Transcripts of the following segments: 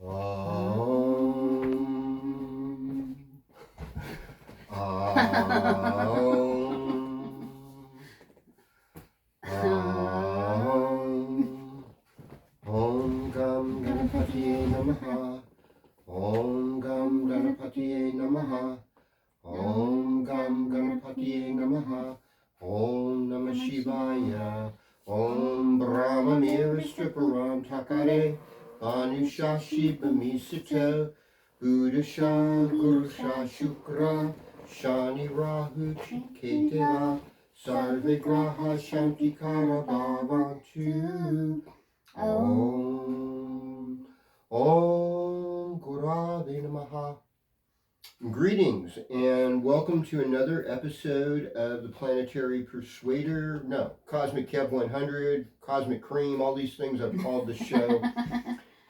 Om. Om. Om. Om Gam Ganapatiye Namaha. Om Gam Ganapatiye Namaha. Om Gam Ganapatiye Namaha. Om Namah Shivaya. Om Brahma Miristriparam Takare. Anusha Shiva Misito. Budasha Gurusha Shukra. Shani Rahu Keteva. Sarve Graha Shantikara Bhavantu. Om. Om Gurave Namaha. Greetings and welcome to another episode of the Planetary Persuader. No, Cosmic Kev 100, Cosmic Cream, all these things I've called the show.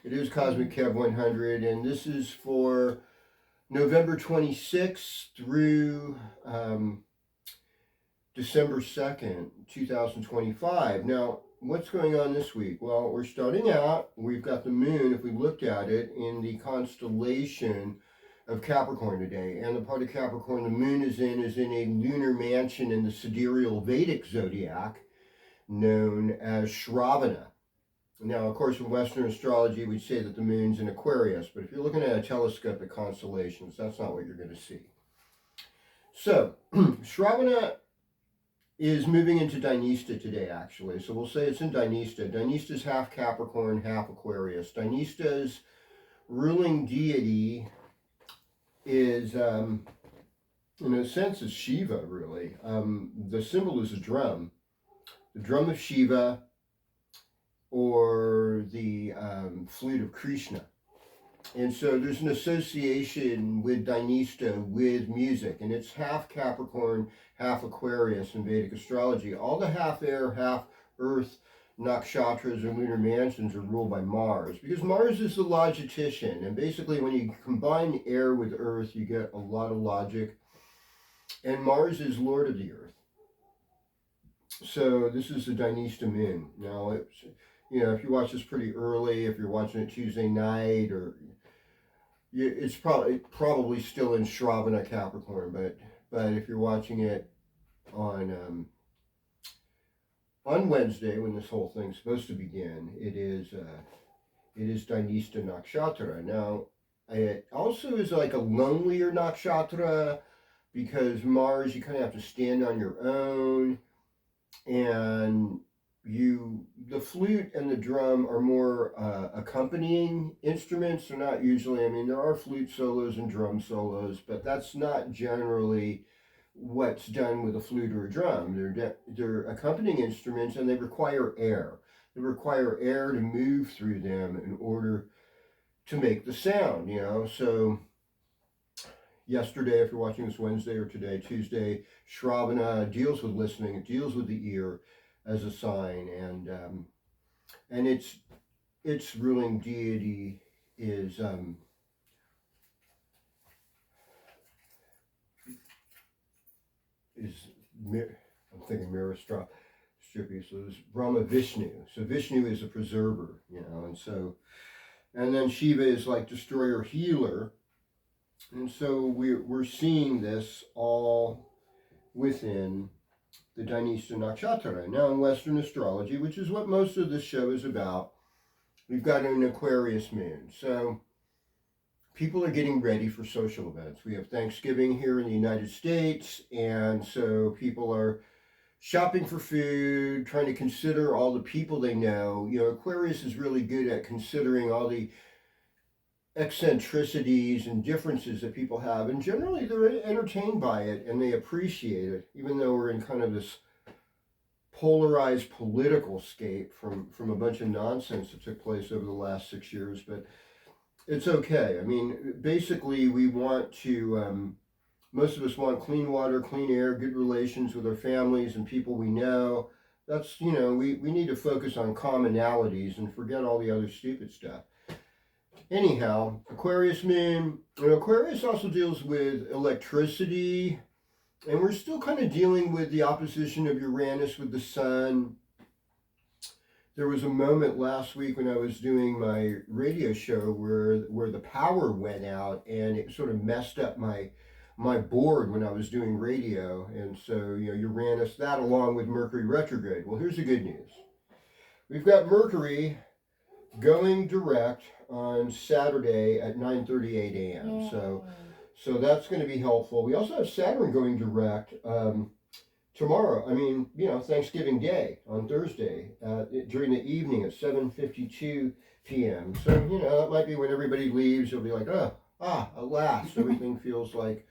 It is Cosmic Kev 100, and this is for November 26th through December 2nd, 2025. Now, what's going on this week? Well, we're starting out, we've got the moon, if we looked at it, in the constellation of Capricorn today. And the part of Capricorn the moon is in a lunar mansion in the sidereal Vedic zodiac known as Shravana. Now, of course, in Western astrology, we'd say that the moon's in Aquarius, but if you're looking at a telescope at constellations, that's not what you're going to see. So, Shravana is moving into Dynista today, actually. So we'll say it's in Dynista. Dynista's half Capricorn, half Aquarius. Dynista's ruling deity is, in a sense, is Shiva, really. The symbol is a drum. The drum of Shiva, or the flute of Krishna. And so there's an association with Dynista with music, and it's half Capricorn, half Aquarius in Vedic astrology. All the half air, half earth nakshatras or lunar mansions are ruled by Mars, because Mars is the logistician, and basically when you combine air with earth, you get a lot of logic, and Mars is lord of the earth. So this is the Dynista moon. Now, it's, if you watch this pretty early, if you're watching it Tuesday night, or it's probably still in Shravana Capricorn, but if you're watching it on Wednesday, when this whole thing's supposed to begin, it is Dynista Nakshatra. Now, it also is like a lonelier nakshatra, because Mars, you kind of have to stand on your own, and the flute and the drum are more accompanying instruments. They're not usually, there are flute solos and drum solos, but that's not generally what's done with a flute or a drum. They're accompanying instruments, and they require air. They require air to move through them in order to make the sound, So yesterday, if you're watching this Wednesday, or today, Tuesday, Shravana deals with listening. It deals with the ear as a sign, and its ruling deity is I'm thinking Miristrap Strippy, so there's Brahma Vishnu. So Vishnu is a preserver, and then Shiva is like destroyer, healer, and so we're seeing this all within the Dynista Nakshatra. Now, in Western astrology, which is what most of this show is about, we've got an Aquarius moon. So people are getting ready for social events. We have Thanksgiving here in the United States, and so people are shopping for food, trying to consider all the people they know. Aquarius is really good at considering all the eccentricities and differences that people have, and generally they're entertained by it and they appreciate it, even though we're in kind of this polarized political scape from a bunch of nonsense that took place over the last 6 years. But it's okay. Basically we want to, most of us want clean water, clean air, good relations with our families and people we know. That's, we need to focus on commonalities and forget all the other stupid stuff. Anyhow, Aquarius moon, Aquarius also deals with electricity, and we're still kind of dealing with the opposition of Uranus with the sun. There was a moment last week when I was doing my radio show where the power went out and it sort of messed up my board when I was doing radio, and so Uranus, that along with Mercury retrograde. Well, here's the good news: we've got Mercury going direct on Saturday at 9:38 a.m. So that's going to be helpful. We also have Saturn going direct tomorrow. I mean, Thanksgiving Day on Thursday during the evening at 7:52 p.m. So that might be when everybody leaves. You'll be like, alas, everything feels like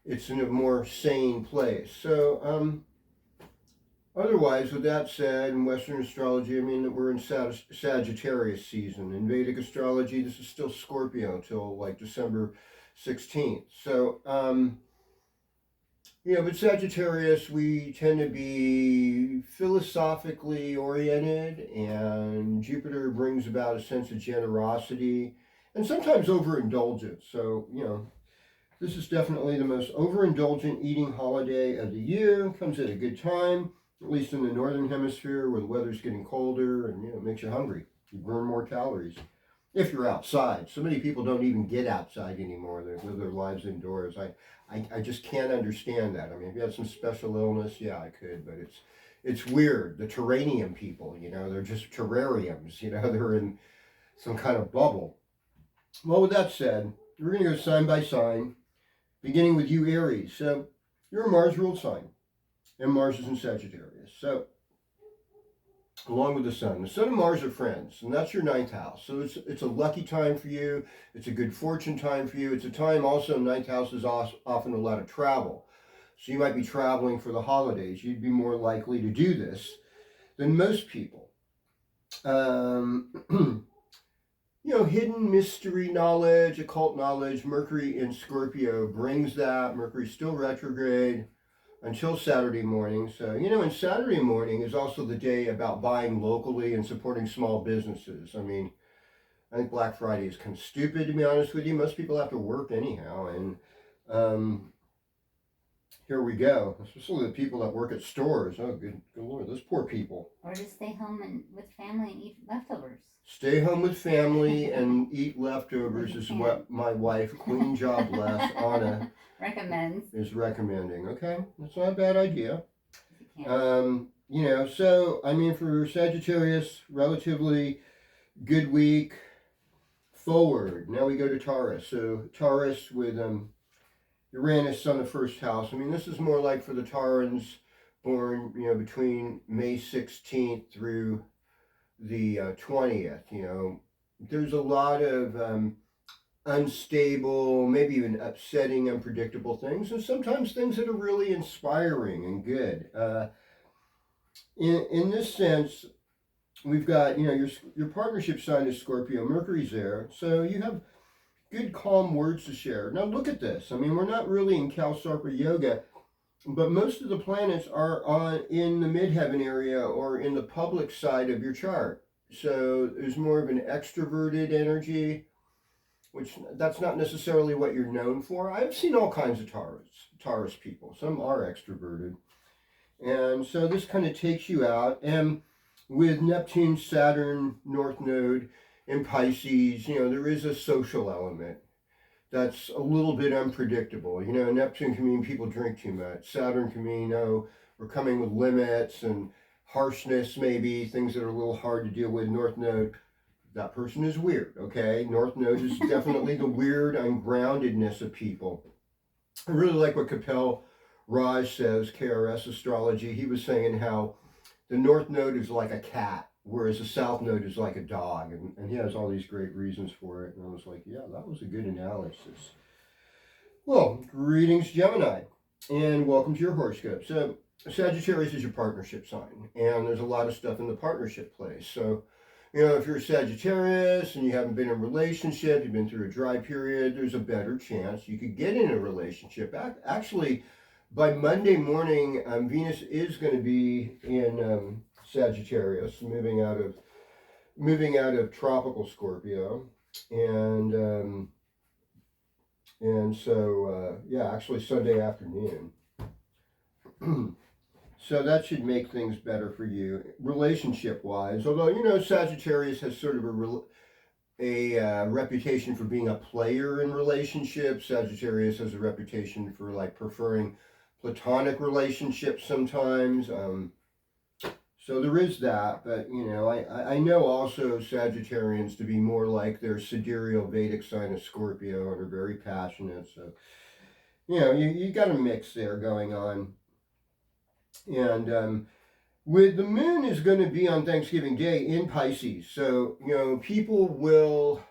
it's in a more sane place. So otherwise, with that said, in Western astrology, I mean that we're in Sagittarius season. In Vedic astrology, this is still Scorpio till like December 16th. So, but Sagittarius, we tend to be philosophically oriented, and Jupiter brings about a sense of generosity and sometimes overindulgence. So, this is definitely the most overindulgent eating holiday of the year. Comes at a good time, at least in the northern hemisphere where the weather's getting colder and it makes you hungry. You burn more calories if you're outside. So many people don't even get outside anymore. They live their lives indoors. I just can't understand that. I mean, if you had some special illness, yeah, I could, but it's weird. The terrarium people, they're just terrariums. They're in some kind of bubble. Well, with that said, we're going to go sign by sign, beginning with you, Aries. So you're a Mars-ruled sign, and Mars is in Sagittarius. So along with the Sun and Mars are friends, and that's your ninth house. So it's a lucky time for you. It's a good fortune time for you. It's a time also, ninth house is often a lot of travel. So you might be traveling for the holidays. You'd be more likely to do this than most people. Hidden mystery knowledge, occult knowledge, Mercury in Scorpio brings that. Mercury's still retrograde until Saturday morning. So, and Saturday morning is also the day about buying locally and supporting small businesses. I mean, I think Black Friday is kind of stupid, to be honest with you. Most people have to work anyhow. And here we go. Especially the people that work at stores. Oh, good Lord, those poor people. Or just stay home with family and eat leftovers. Stay home with family and eat leftovers is what my wife, Queen Job Bless, Anna, is recommending. Okay, that's not a bad idea. So I mean, for Sagittarius, relatively good week. Forward. Now we go to Taurus. So Taurus with Uranus on the first house. I mean, this is more like for the Taurans born, between May 16th through the 20th. There's a lot of unstable, maybe even upsetting, unpredictable things, and sometimes things that are really inspiring and good. In this sense, we've got, your partnership sign is Scorpio. Mercury's there, so you have good, calm words to share. Now look at this. I mean, we're not really in Kalsarpa Yoga, but most of the planets are in the midheaven area or in the public side of your chart. So there's more of an extroverted energy, which that's not necessarily what you're known for. I've seen all kinds of Taurus people. Some are extroverted. And so this kind of takes you out. And with Neptune, Saturn, North Node, and Pisces, there is a social element that's a little bit unpredictable. Neptune can mean people drink too much. Saturn can mean, we're coming with limits and harshness, maybe, things that are a little hard to deal with. North Node, that person is weird, okay? North Node is definitely the weird ungroundedness of people. I really like what Kapil Raj says, KRS Astrology. He was saying how the North Node is like a cat, whereas the South Node is like a dog. And he has all these great reasons for it. And I was like, yeah, that was a good analysis. Well, greetings, Gemini, and welcome to your horoscope. So Sagittarius is your partnership sign, and there's a lot of stuff in the partnership place. So, if you're a Sagittarius and you haven't been in a relationship, you've been through a dry period, there's a better chance you could get in a relationship. Actually, by Monday morning, Venus is going to be in Sagittarius, moving out of tropical Scorpio, and so actually Sunday afternoon. So that should make things better for you relationship wise. Although, you know, Sagittarius has sort of a reputation for being a player in relationships. Sagittarius has a reputation for like preferring platonic relationships sometimes. So there is that, but you know, I know also Sagittarians to be more like their sidereal Vedic sign of Scorpio and are very passionate. So, you know, you got a mix there going on. And with the moon is going to be on Thanksgiving Day in Pisces. So, you know, people will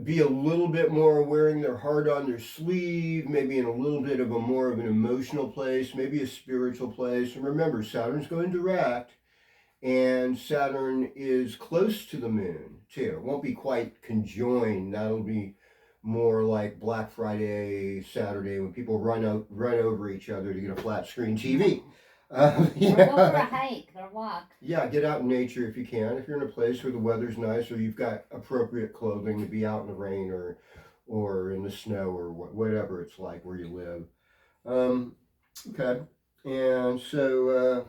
be a little bit more wearing their heart on their sleeve, maybe in a little bit of a more of an emotional place, maybe a spiritual place. And remember, Saturn's going direct, and Saturn is close to the moon too. It won't be quite conjoined. That'll be more like Black Friday, Saturday, when people run over each other to get a flat screen TV. Yeah. Or go for a hike or walk. Yeah, get out in nature if you can. If you're in a place where the weather's nice or you've got appropriate clothing to be out in the rain or in the snow or whatever it's like where you live. Okay, and so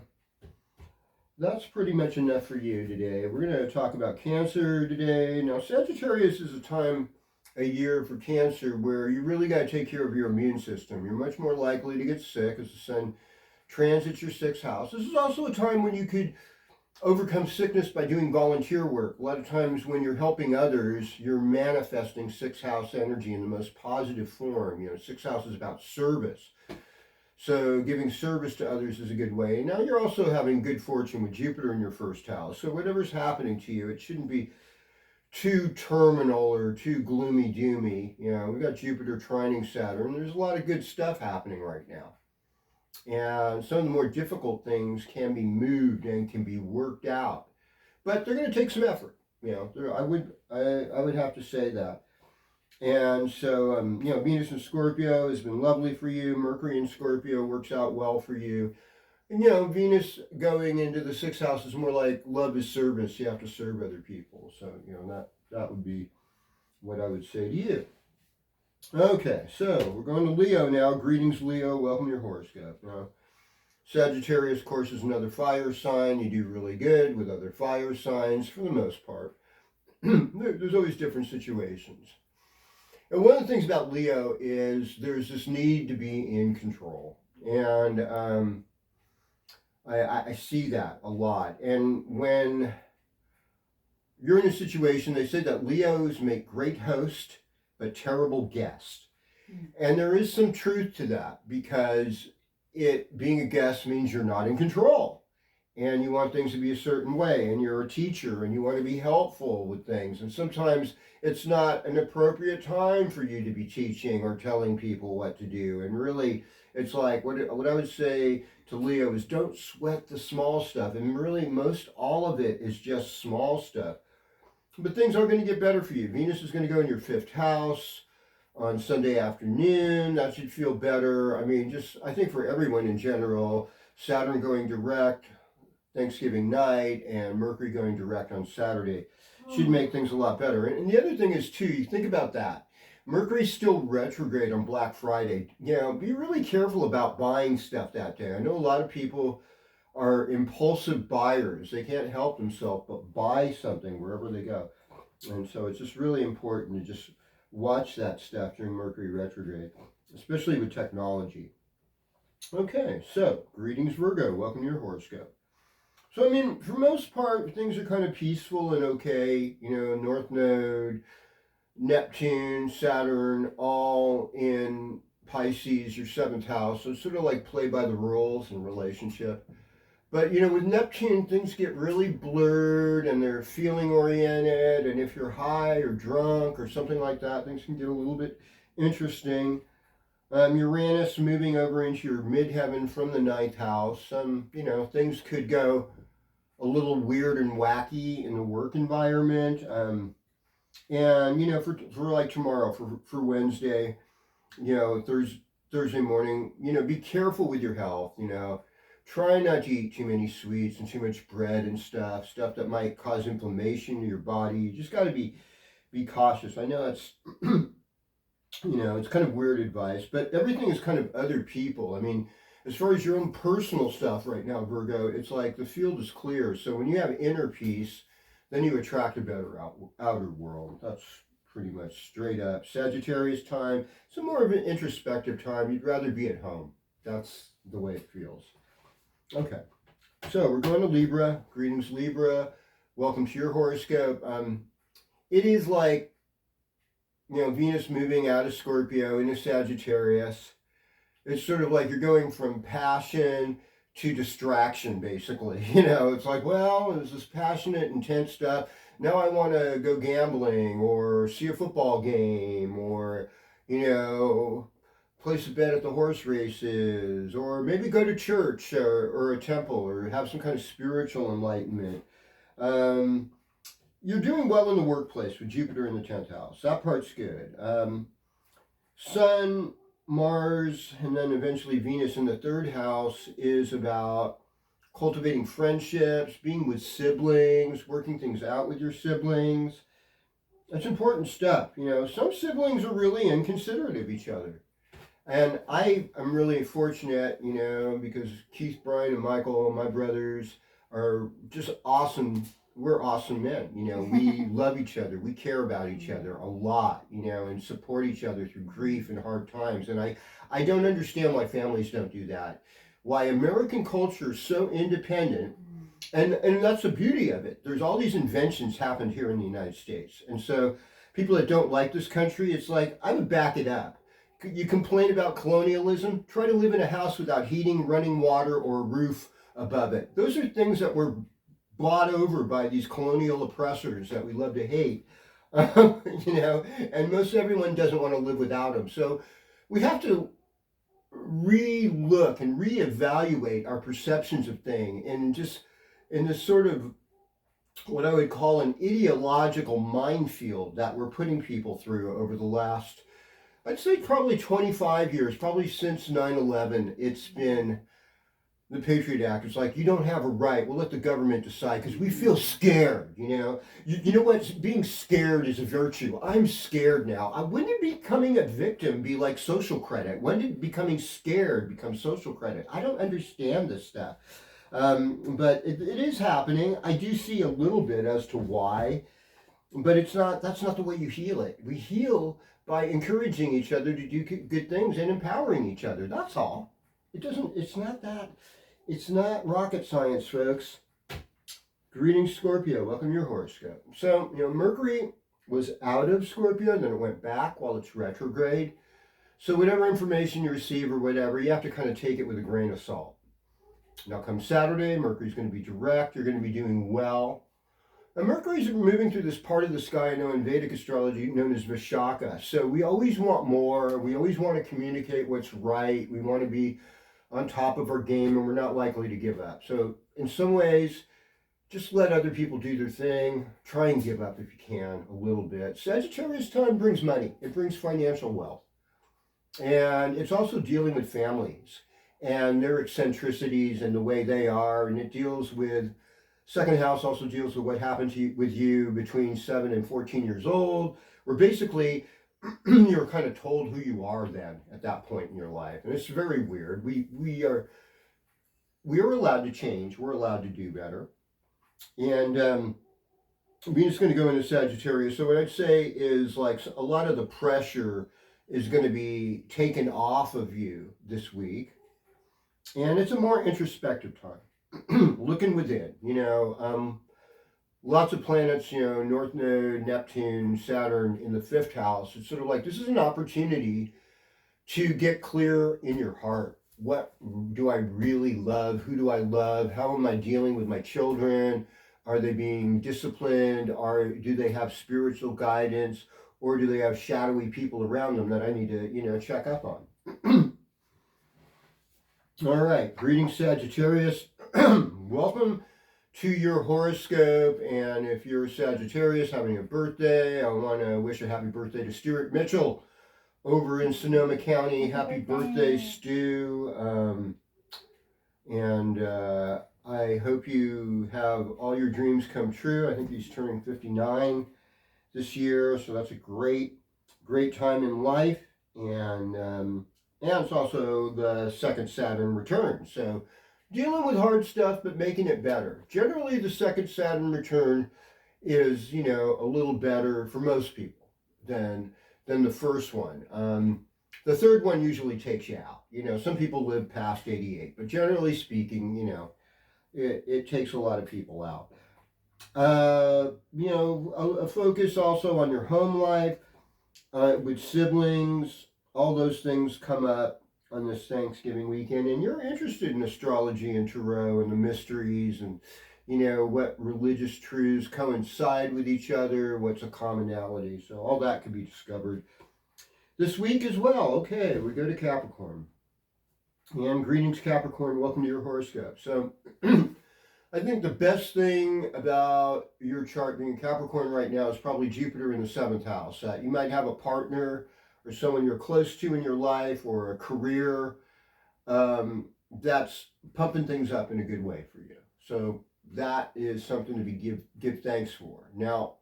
that's pretty much enough for you today. We're going to talk about Cancer today. Now, Sagittarius is a time a year for Cancer where you really got to take care of your immune system. You're much more likely to get sick as the sun transits your sixth house. This is also a time when you could overcome sickness by doing volunteer work. A lot of times when you're helping others, you're manifesting sixth house energy in the most positive form. You know, sixth house is about service. So giving service to others is a good way. Now you're also having good fortune with Jupiter in your first house. So whatever's happening to you, it shouldn't be too terminal or too gloomy doomy. You know, we've got Jupiter trining Saturn. There's a lot of good stuff happening right now. And some of the more difficult things can be moved and can be worked out, but they're going to take some effort. You know, I would have to say that. And so, you know, Venus in Scorpio has been lovely for you. Mercury in Scorpio works out well for you. And, you know, Venus going into the sixth house is more like love is service. You have to serve other people. So, you know, that would be what I would say to you. Okay, so we're going to Leo now. Greetings, Leo. Welcome to your horoscope. Now, Sagittarius, of course, is another fire sign. You do really good with other fire signs for the most part. There's always different situations. And one of the things about Leo is there's this need to be in control. And I see that a lot. And when you're in a situation, they say that Leos make great hosts, but terrible guest. And there is some truth to that because being a guest means you're not in control and you want things to be a certain way, and you're a teacher and you want to be helpful with things, and sometimes it's not an appropriate time for you to be teaching or telling people what to do. And really it's like what I would say to Leo is don't sweat the small stuff, and really most all of it is just small stuff. But things are going to get better for you. Venus is going to go in your fifth house on Sunday afternoon. That should feel better. I mean, just I think for everyone in general, Saturn going direct Thanksgiving night and Mercury going direct on Saturday should make things a lot better. And the other thing is too, you think about that. Mercury's still retrograde on Black Friday. You know, be really careful about buying stuff that day. I know a lot of people are impulsive buyers. They can't help themselves but buy something wherever they go. And so it's just really important to just watch that stuff during Mercury retrograde, especially with technology. Okay, so greetings Virgo, welcome to your horoscope. So I mean, for most part, things are kind of peaceful and okay. You know, North Node, Neptune, Saturn, all in Pisces, your seventh house. So it's sort of like play by the rules in relationship. But, you know, with Neptune, things get really blurred and they're feeling oriented. And if you're high or drunk or something like that, things can get a little bit interesting. Uranus moving over into your midheaven from the ninth house. You know, things could go a little weird and wacky in the work environment. And, you know, for like tomorrow, for Wednesday, you know, Thursday morning, you know, be careful with your health, you know. Try not to eat too many sweets and too much bread and stuff that might cause inflammation in your body. You just got to be cautious. I know that's, you know, it's kind of weird advice, but everything is kind of other people. I mean, as far as your own personal stuff right now, Virgo, it's like the field is clear. So when you have inner peace, then you attract a better outer world. That's pretty much straight up. Sagittarius time, it's a more of an introspective time. You'd rather be at home. That's the way it feels. Okay, so we're going to Libra. Greetings, Libra. Welcome to your horoscope. It is like, Venus moving out of Scorpio into Sagittarius. It's sort of like you're going from passion to distraction, basically. It's like, well, there's this passionate, intense stuff. Now I want to go gambling or see a football game or, place a bet at the horse races or maybe go to church or a temple or have some kind of spiritual enlightenment. You're doing well in the workplace with Jupiter in the 10th house. That part's good. Sun, Mars, and then eventually Venus in the 3rd house is about cultivating friendships, being with siblings, working things out with your siblings. That's important stuff. Some siblings are really inconsiderate of each other. And I am really fortunate, because Keith, Brian, and Michael, my brothers, are just awesome. We're awesome men. We love each other. We care about each other a lot, and support each other through grief and hard times. And I don't understand why families don't do that. Why American culture is so independent. And that's the beauty of it. There's all these inventions happened here in the United States. And so people that don't like this country, it's like, I would back it up. You complain about colonialism, try to live in a house without heating, running water, or a roof above it. Those are things that were bought over by these colonial oppressors that we love to hate, and most everyone doesn't want to live without them. So we have to re-look and reevaluate our perceptions of things and just in this sort of what I would call an ideological minefield that we're putting people through over the last, I'd say probably 25 years, probably since 9/11, it's been the Patriot Act. It's like, you don't have a right. We'll let the government decide because we feel scared, You know what? Being scared is a virtue. I'm scared now. When did becoming a victim be like social credit? When did becoming scared become social credit? I don't understand this stuff. But it is happening. I do see a little bit as to why, but that's not the way you heal it. We heal by encouraging each other to do good things and empowering each other. That's all. It's not rocket science, folks. Greetings, Scorpio. Welcome to your horoscope. So, Mercury was out of Scorpio, then it went back while it's retrograde. So whatever information you receive or whatever, you have to kind of take it with a grain of salt. Now come Saturday, Mercury's going to be direct. You're going to be doing well. And Mercury's moving through this part of the sky, in Vedic astrology, known as Vishaka. So we always want more. We always want to communicate what's right. We want to be on top of our game, and we're not likely to give up. So in some ways, just let other people do their thing. Try and give up if you can a little bit. Sagittarius time brings money. It brings financial wealth. And it's also dealing with families and their eccentricities and the way they are. And it deals with, 2nd house also deals with what happened with you between 7 and 14 years old, where basically you're kind of told who you are then at that point in your life. And it's very weird. We are allowed to change. We're allowed to do better. And Venus is going to go into Sagittarius. So what I'd say is like a lot of the pressure is going to be taken off of you this week. And it's a more introspective time. Looking within, lots of planets, North Node, Neptune, Saturn in the 5th house. It's sort of like, this is an opportunity to get clear in your heart. What do I really love? Who do I love? How am I dealing with my children? Are they being disciplined? Do they have spiritual guidance? Or do they have shadowy people around them that I need to, check up on? All right, greetings, Sagittarius. Welcome to your horoscope. And if you're a Sagittarius having a birthday, I want to wish a happy birthday to Stuart Mitchell over in Sonoma County. Happy birthday, Stu. And I hope you have all your dreams come true. I think he's turning 59 this year, so that's a great time in life. And And it's also the second Saturn return. So dealing with hard stuff, but making it better. Generally, the second Saturn return is, a little better for most people than the first one. The third one usually takes you out. Some people live past 88, but generally speaking, it takes a lot of people out. A focus also on your home life, with siblings, all those things come up on this Thanksgiving weekend, and you're interested in astrology and tarot and the mysteries and what religious truths coincide with each other, what's a commonality. So all that can be discovered this week as well. Okay, we go to Capricorn. And greetings, Capricorn. Welcome to your horoscope. So I think the best thing about your chart being Capricorn right now is probably Jupiter in the seventh house. You might have a partner or someone you're close to in your life, or a career that's pumping things up in a good way for you. So that is something to give thanks for. Now,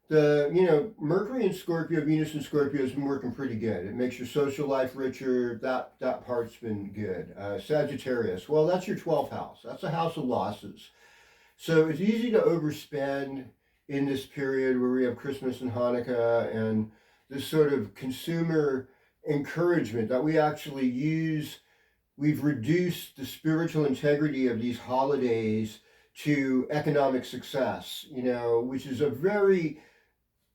the Mercury in Scorpio, Venus in Scorpio has been working pretty good. It makes your social life richer. That part's been good. Sagittarius, well, that's your 12th house. That's a house of losses. So it's easy to overspend in this period where we have Christmas and Hanukkah and this sort of consumer encouragement that we actually use. We've reduced the spiritual integrity of these holidays to economic success, which is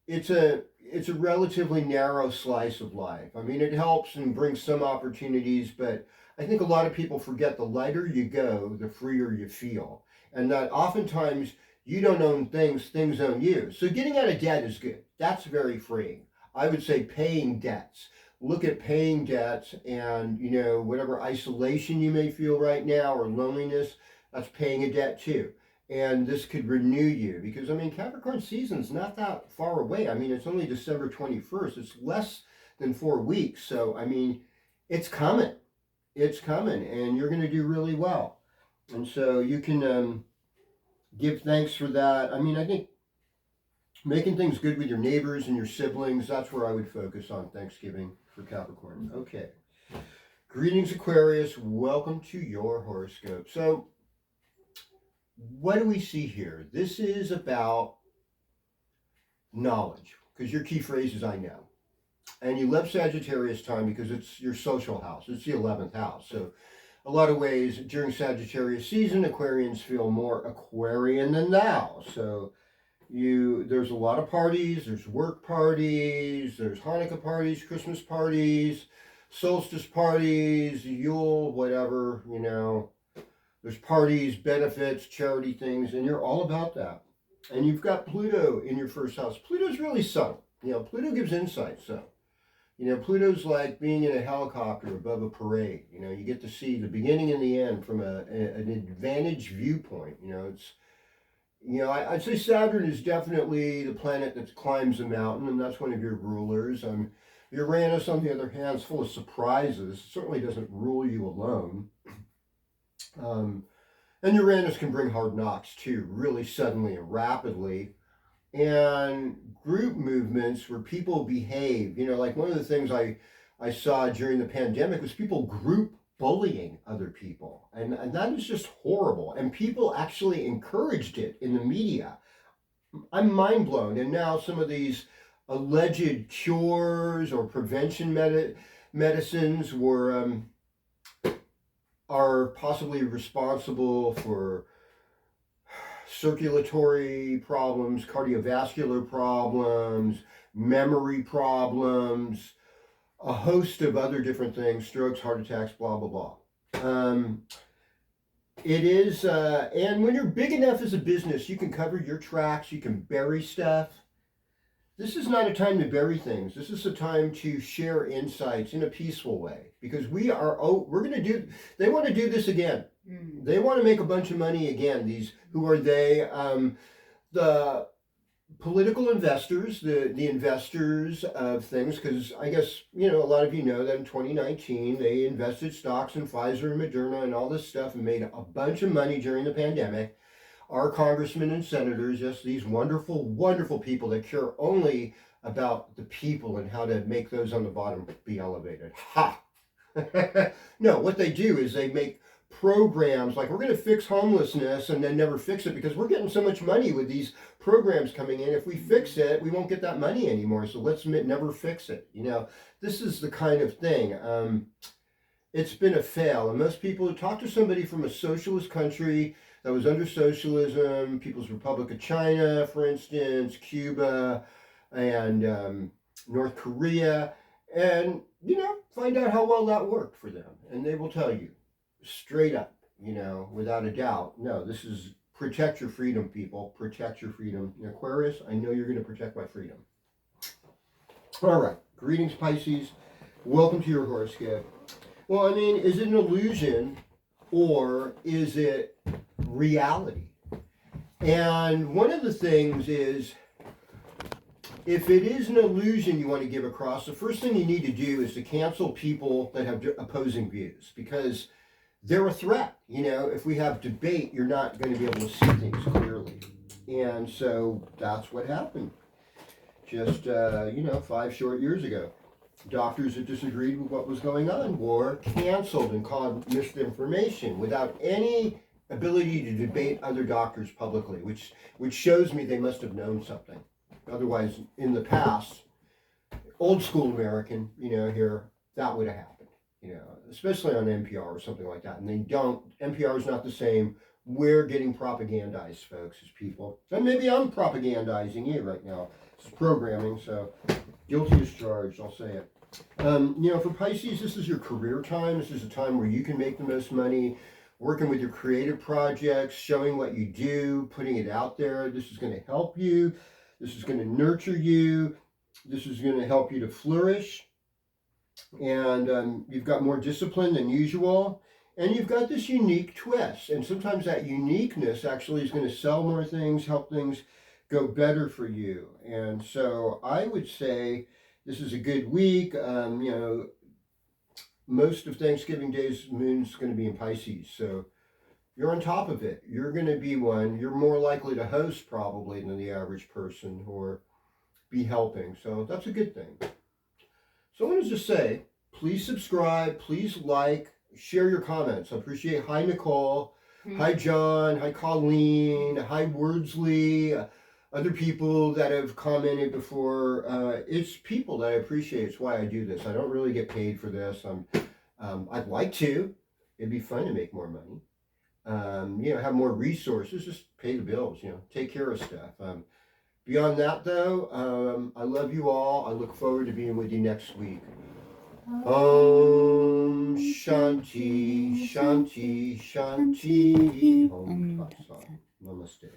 it's a relatively narrow slice of life. I mean, it helps and brings some opportunities, but I think a lot of people forget the lighter you go, the freer you feel. And that oftentimes you don't own things, things own you. So getting out of debt is good. That's very freeing. I would say paying debts. Look at paying debts, and whatever isolation you may feel right now or loneliness, that's paying a debt too. And this could renew you, because Capricorn season's not that far away. It's only December 21st. It's less than 4 weeks. So it's coming. It's coming, and you're going to do really well. And so you can give thanks for that. I think making things good with your neighbors and your siblings, that's where I would focus on Thanksgiving for Capricorn. Okay. Greetings, Aquarius. Welcome to your horoscope. So what do we see here? This is about knowledge, because your key phrase is I know. And you love Sagittarius time because it's your social house. It's the 11th house. So a lot of ways during Sagittarius season, Aquarians feel more Aquarian than thou. So there's a lot of parties, there's work parties, there's Hanukkah parties, Christmas parties, solstice parties, Yule, whatever, there's parties, benefits, charity things, and you're all about that. And you've got Pluto in your first house. Pluto's really subtle. Pluto gives insight, so. Pluto's like being in a helicopter above a parade. You get to see the beginning and the end from an advantage viewpoint. I'd say Saturn is definitely the planet that climbs a mountain, and that's one of your rulers. Uranus, on the other hand, is full of surprises. It certainly doesn't rule you alone. And Uranus can bring hard knocks too, really suddenly and rapidly. And group movements where people behave, like one of the things I saw during the pandemic was people group bullying other people. And that is just horrible. And people actually encouraged it in the media. I'm mind blown. And now some of these alleged cures or prevention medicines are possibly responsible for circulatory problems, cardiovascular problems, memory problems, a host of other different things, strokes, heart attacks, blah, blah, blah. It is, and when you're big enough as a business, you can cover your tracks, you can bury stuff. This is not a time to bury things. This is a time to share insights in a peaceful way, because they want to do this again. They want to make a bunch of money again. Who are they? The political investors, the investors of things, because I guess, a lot of you know that in 2019, they invested stocks in Pfizer and Moderna and all this stuff and made a bunch of money during the pandemic. Our congressmen and senators, yes, these wonderful, wonderful people that care only about the people and how to make those on the bottom be elevated. Ha! No, what they do is they make programs like we're going to fix homelessness and then never fix it because we're getting so much money with these programs coming in. If we fix it, we won't get that money anymore. So let's never fix it. This is the kind of thing. It's been a fail. And most people who talk to somebody from a socialist country that was under socialism, People's Republic of China, for instance, Cuba, and North Korea, and find out how well that worked for them. And they will tell you straight up, without a doubt, no, this is protect your freedom, people. Protect your freedom. Aquarius, I know you're going to protect my freedom. All right. Greetings, Pisces. Welcome to your horoscope. Well, I mean, is it an illusion or is it reality? And one of the things is, if it is an illusion you want to give across, the first thing you need to do is to cancel people that have opposing views, because they're a threat. If we have debate, you're not going to be able to see things clearly. And so that's what happened just, 5 short years ago. Doctors that disagreed with what was going on were canceled and called misinformation without any ability to debate other doctors publicly, which shows me they must have known something. Otherwise, in the past, old school American, here, that would have happened, especially on NPR or something like that. And they don't, NPR is not the same. We're getting propagandized, folks, as people. And maybe I'm propagandizing you right now. It's programming, so guilty as charged, I'll say it. For Pisces, this is your career time. This is a time where you can make the most money, working with your creative projects, showing what you do, putting it out there. This is going to help you. This is going to nurture you. This is going to help you to flourish. And you've got more discipline than usual. And you've got this unique twist. And sometimes that uniqueness actually is going to sell more things, help things go better for you. And so I would say this is a good week. Most of Thanksgiving Day's moon's going to be in Pisces. So you're on top of it. You're going to be one. You're more likely to host probably than the average person, or be helping. So that's a good thing. So I want to just say, please subscribe, please like, share your comments. I appreciate. Hi, Nicole. Hi, John. Hi, Colleen. Hi, Wordsley. Other people that have commented before. It's people that I appreciate. It's why I do this. I don't really get paid for this. I'd like to. It'd be fun to make more money. Have more resources, just pay the bills, take care of stuff. Beyond that, though, I love you all. I look forward to being with you next week. Om Shanti, Shanti, Shanti. Om Tat Sat. Namaste.